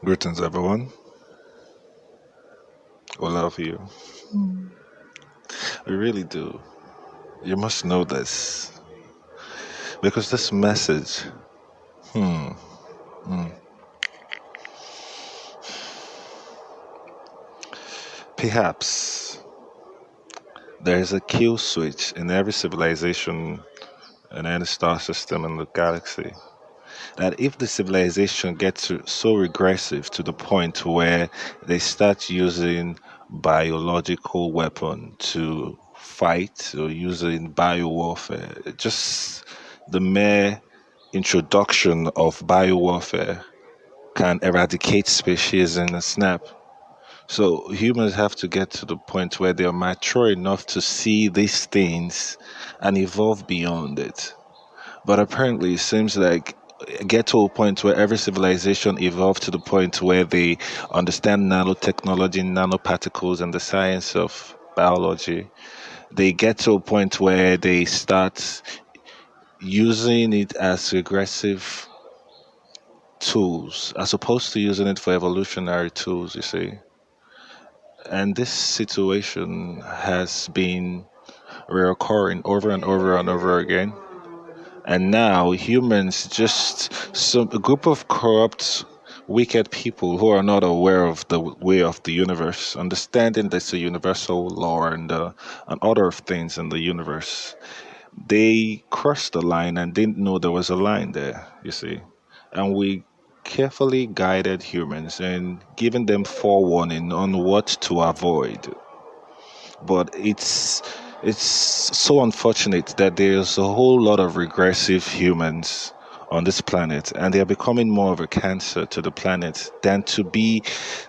Greetings, everyone. We love you. We really do. You must know this because this message, hmm, hmm, perhaps there is a kill switch in every civilization and any star system in the galaxy. That if the civilization gets so regressive to the point where they start using biological weapon to fight or using biowarfare, just the mere introduction of biowarfare can eradicate species in a snap. So humans have to get to the point where they are mature enough to see these things and evolve beyond it. But apparently, it seems like get to a point where every civilization evolved to the point where they understand nanotechnology, nanoparticles, and the science of biology. They get to a point where they start using it as regressive tools as opposed to using it for evolutionary tools, you see. And this situation has been reoccurring over and over and over again. And now humans just some a group of corrupt, wicked people who are not aware of the way of the universe, understanding there's a universal law and order of things in the universe. They crossed the line and didn't know there was a line there, you see. And we carefully guided humans and given them forewarning on what to avoid. But it's so unfortunate that there's a whole lot of regressive humans on this planet, and they are becoming more of a cancer to the planet than to be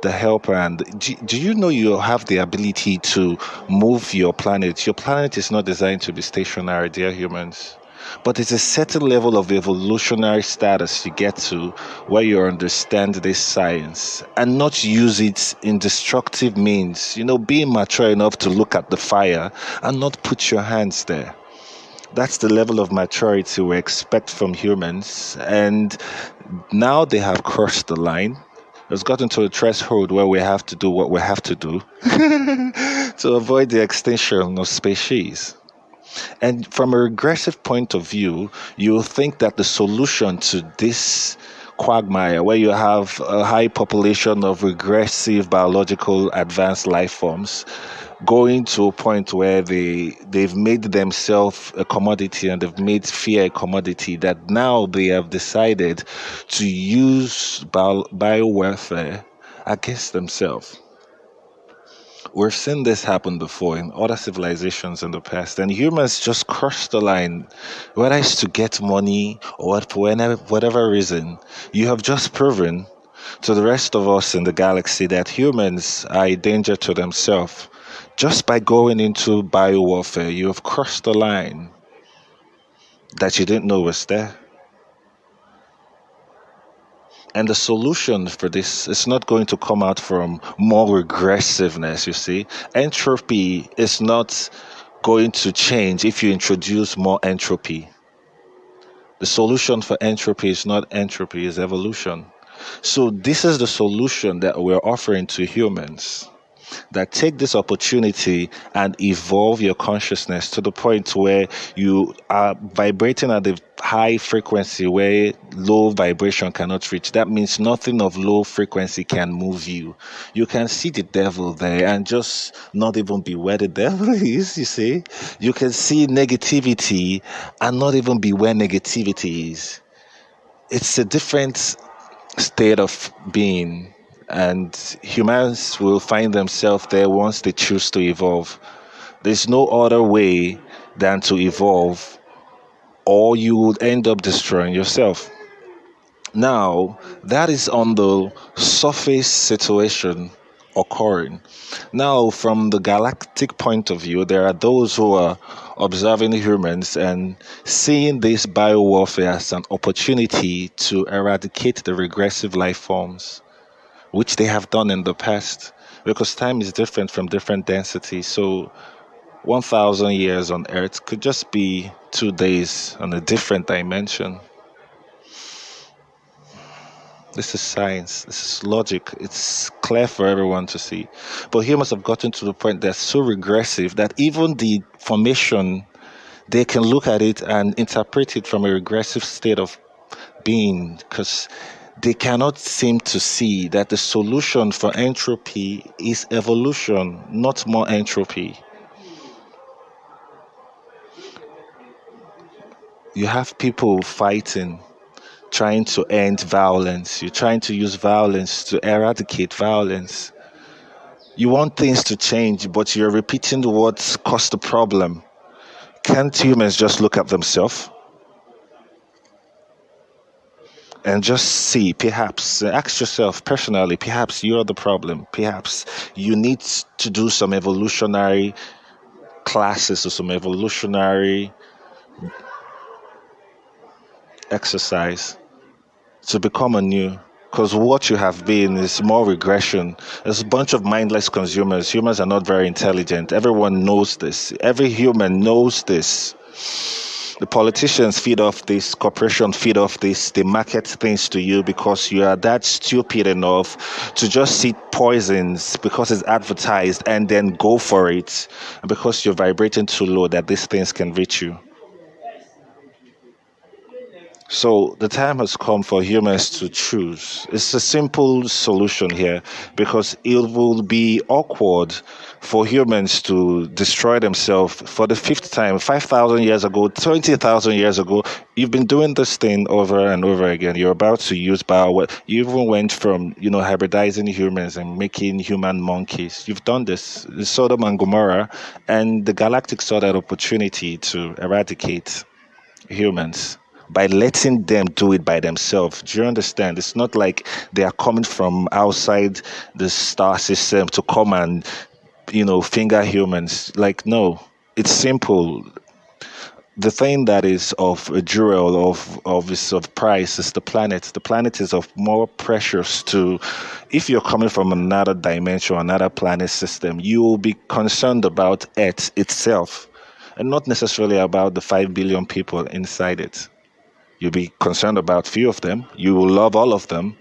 the helper. And do you know you have the ability to move your planet? Your planet is not designed to be stationary, dear humans. But it's a certain level of evolutionary status you get to where you understand this science and not use it in destructive means. You know, being mature enough to look at the fire and not put your hands there. That's the level of maturity we expect from humans. And now they have crossed the line. It's gotten to a threshold where we have to do what we have to do to avoid the extinction of species. And from a regressive point of view, you think that the solution to this quagmire, where you have a high population of regressive biological advanced life forms, going to a point where they've made themselves a commodity and they've made fear a commodity, that now they have decided to use biowarfare against themselves. We've seen this happen before in other civilizations in the past, and humans just cross the line, whether it's to get money or for whatever reason. You have just proven to the rest of us in the galaxy that humans are a danger to themselves. Just by going into biowarfare, you have crossed the line that you didn't know was there. And the solution for this is not going to come out from more regressiveness, you see. Entropy is not going to change if you introduce more entropy. The solution for entropy is not entropy, it's evolution. So this is the solution that we're offering to humans, that take this opportunity and evolve your consciousness to the point where you are vibrating at the high frequency where low vibration cannot reach. That means nothing of low frequency can move you. You can see the devil there and just not even be where the devil is, you see. You can see negativity and not even be where negativity is. It's a different state of being, and humans will find themselves there once they choose to evolve. There's no other way than to evolve, or you would end up destroying yourself. Now, that is on the surface situation occurring. Now, from the galactic point of view, there are those who are observing humans and seeing this biowarfare as an opportunity to eradicate the regressive life forms, which they have done in the past, because time is different from different densities. So 1,000 years on Earth could just be 2 days on a different dimension. This is science. This is logic. It's clear for everyone to see. But humans have gotten to the point they're so regressive that even the formation, they can look at it and interpret it from a regressive state of being because they cannot seem to see that the solution for entropy is evolution, not more entropy. You have people fighting, trying to end violence. You're trying to use violence to eradicate violence. You want things to change, but you're repeating what's caused the problem. Can't humans just look at themselves and just see, perhaps, ask yourself personally, perhaps you're the problem. Perhaps you need to do some evolutionary classes or some evolutionary exercise to become anew. Because what you have been is more regression. There's a bunch of mindless consumers. Humans are not very intelligent. Everyone knows this. Every human knows this. The politicians feed off this, corporations feed off this, they market things to you because you are that stupid enough to just see poisons because it's advertised and then go for it because you're vibrating too low that these things can reach you. So the time has come for humans to choose. It's a simple solution here because it will be awkward for humans to destroy themselves for the fifth time. 5,000 years ago, 20,000 years ago, you've been doing this thing over and over again. You're about to use bio. You even went from, hybridizing humans and making human monkeys. You've done this. Sodom and Gomorrah, and the galactic saw that opportunity to eradicate humans by letting them do it by themselves. Do you understand? It's not like they are coming from outside the star system to come and, finger humans. Like, no, it's simple. The thing that is of a jewel of price is the planet. The planet is of more precious to. If you're coming from another dimension, another planet system, you will be concerned about Earth itself, and not necessarily about the 5 billion people inside it. You'll be concerned about few of them. You will love all of them.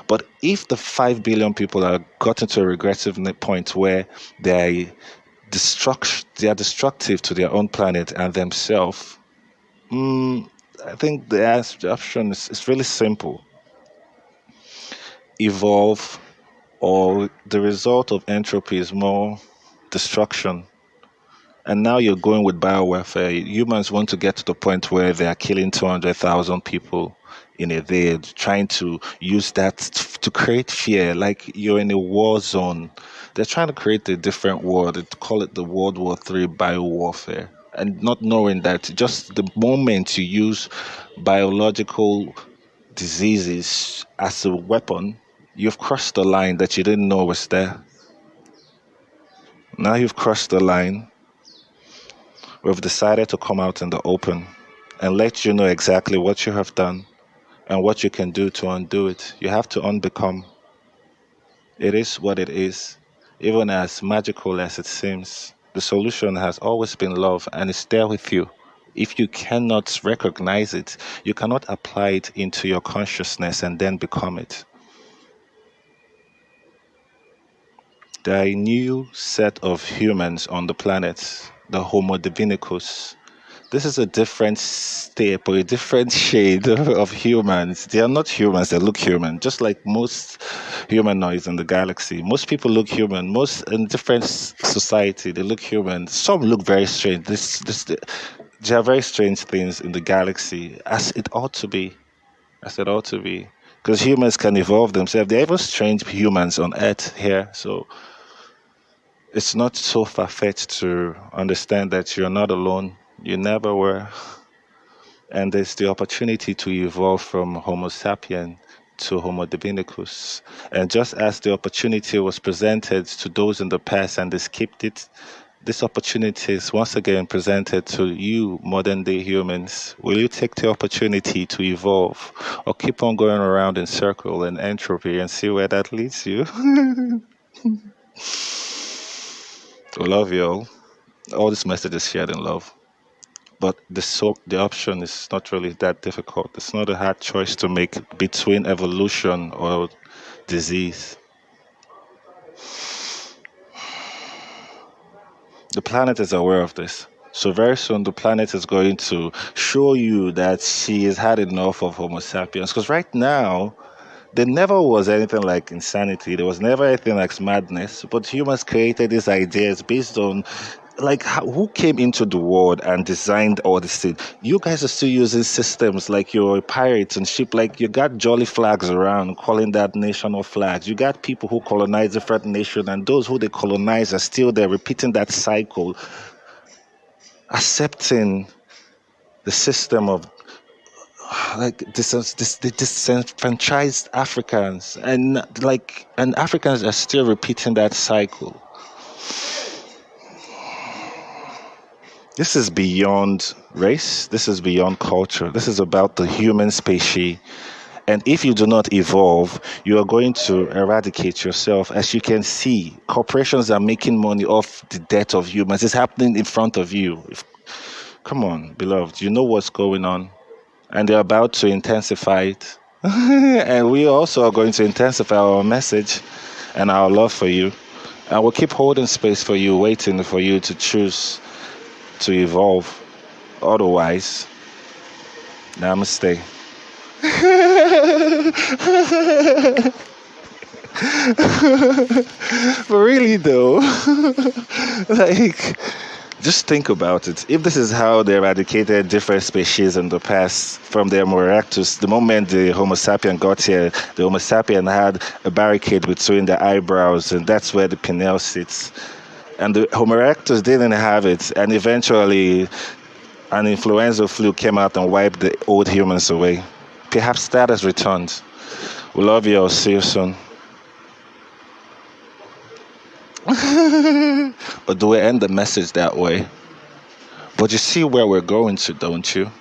But if the 5 billion people are gotten to a regressive point where they they are destructive to their own planet and themselves, I think the option is really simple. Evolve, or the result of entropy is more destruction. And now you're going with biowarfare. Humans want to get to the point where they are killing 200,000 people in a day, trying to use that to create fear, like you're in a war zone. They're trying to create a different world. They call it the World War III biowarfare. And not knowing that just the moment you use biological diseases as a weapon, you've crossed the line that you didn't know was there. Now you've crossed the line. We've decided to come out in the open and let you know exactly what you have done and what you can do to undo it. You have to unbecome. It is what it is. Even as magical as it seems, the solution has always been love and it's there with you. If you cannot recognize it, you cannot apply it into your consciousness and then become it. There are a new set of humans on the planet, the Homo Divinicus. This is a different step or a different shade of humans. They are not humans, they look human, just like most humanoids in the galaxy. Most people look human. Most in different society, they look human. Some look very strange. There are very strange things in the galaxy, as it ought to be. As it ought to be. Because humans can evolve themselves. There are even strange humans on Earth here. So it's not so far-fetched to understand that you're not alone. You never were. And there's the opportunity to evolve from Homo sapien to Homo divinicus. And just as the opportunity was presented to those in the past and they skipped it, this opportunity is once again presented to you, modern day humans. Will you take the opportunity to evolve or keep on going around in circle and entropy and see where that leads you? I love you all. All this message is shared in love. But the option is not really that difficult. It's not a hard choice to make between evolution or disease. The planet is aware of this. So very soon the planet is going to show you that she has had enough of Homo sapiens. Because right now, there never was anything like insanity. There was never anything like madness. But humans created these ideas based on who came into the world and designed all this thing. You guys are still using systems like your pirates and ship. Like you got jolly flags around calling that national flags. You got people who colonize different nations, and those who they colonize are still there repeating that cycle, accepting the system of the disenfranchised Africans, and Africans are still repeating that cycle. This is beyond race. This is beyond culture. This is about the human species. And if you do not evolve, you are going to eradicate yourself. As you can see, corporations are making money off the death of humans. It's happening in front of you. Come on, beloved, you know what's going on. And they're about to intensify it. And we also are going to intensify our message and our love for you. And we'll keep holding space for you, waiting for you to choose to evolve. Otherwise, namaste. But really, though, like, just think about it. If this is how they eradicated different species in the past from the Homo erectus, the moment the Homo sapien got here, the Homo sapien had a barricade between the eyebrows, and that's where the pineal sits. And the Homo erectus didn't have it, and eventually an influenza flu came out and wiped the old humans away. Perhaps that has returned. We love you. I'll see you soon. Or do we end the message that way? But you see where we're going to, don't you?